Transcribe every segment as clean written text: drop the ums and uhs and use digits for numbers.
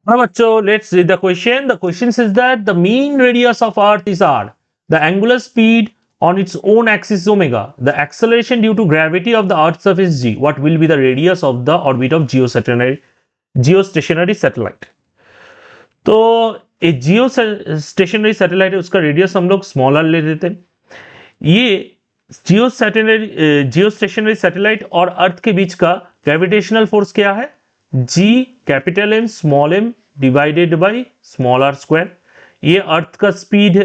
Now, bachcho, let's read the question. The question says that the mean radius of Earth is r. The angular speed on its own axis is omega. The acceleration due to gravity of the Earth's surface is g. What will be the radius of the orbit of geostationary satellite? तो एक जियो stationery satellite है, उसका radius हम लोग smaller ले लेते हैं. ये जियो स्टेशनरी सैटेलाइट और अर्थ के बीच का ग्रेविटेशनल फोर्स क्या है? G capital M small M divided by small R square. ये अर्थ का स्पीड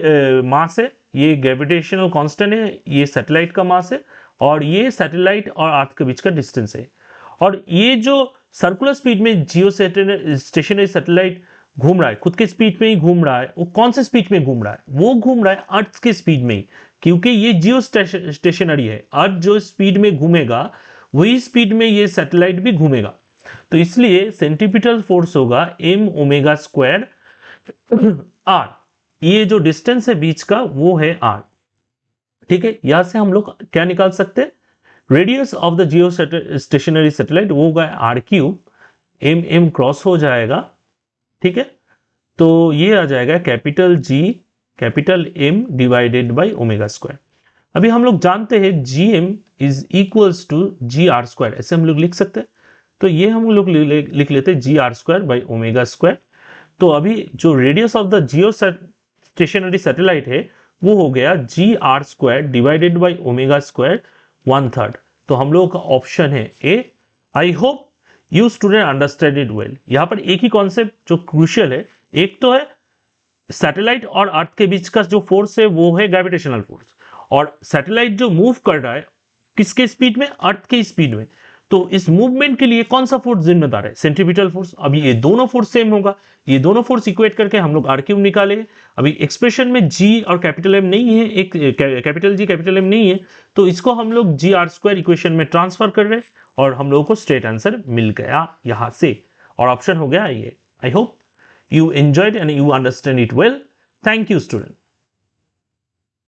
मास है, ये ग्रेविटेशनल कांस्टेंट है, ये सैटेलाइट का मास है, और ये सैटेलाइट और अर्थ के बीच का डिस्टेंस है. और ये जो सर्कुलर स्पीड में जियो स्टेशनरी सैटेलाइट घूम रहा है, खुद के स्पीड में ही घूम रहा है. वो कौन से स्पीड में घूम रहा है? वो घूम रहा है अर्थ के स्पीड में ही, क्योंकि ये जियो स्टेशनरी है. अर्थ जो स्पीड में घूमेगा वही स्पीड में ये सैटेलाइट भी घूमेगा. तो इसलिए सेंट्रीपिटल फोर्स होगा m ओमेगा स्क्वायर r. ये जो डिस्टेंस है बीच का वो है r. ठीक है, यहां से हम लोग क्या निकाल सकते हैं? Radius of the geostationary satellite वो होगा r क्यूब, m क्रॉस हो जाएगा. ठीक है, तो ये आ जाएगा capital G capital M divided by omega square. अभी हम लोग जानते हैं GM is equals to GR square, ऐसे हम लोग लिख सकते हैं. तो ये हम लोग लिख लेते हैं GR square by omega square. तो अभी जो radius of the geostationary satellite है वो हो गया GR square divided by omega square 1/3. तो हम लोगों का ऑप्शन है A. I hope you student understand it well. यहां पर एक ही कॉन्सेप्ट जो क्रूशियल है, एक तो है सैटेलाइट और अर्थ के बीच का जो फोर्स है वो है ग्रेविटेशनल फोर्स, और सैटेलाइट जो मूव कर रहा है किसके स्पीड में? अर्थ के स्पीड में. तो इस मूवमेंट के लिए कौन सा फोर्स जिम्मेदार है? Centripetal force. अभी ये दोनों फोर्स सेम होगा, ये दोनों फोर्स इक्वेट करके हम लोग आर क्यूब निकालेंगे. अभी एक्सप्रेशन में जी और कैपिटल एम नहीं है, एक कैपिटल जी कैपिटल एम नहीं है, तो इसको हम लोग जी आर स्क्वायर इक्वेशन में ट्रांसफर कर रहे हैं और हम लोगों को स्ट्रेट आंसर मिल गया यहां से, और ऑप्शन हो गया ये. I hope you enjoyed and you understand it well. Thank you, student.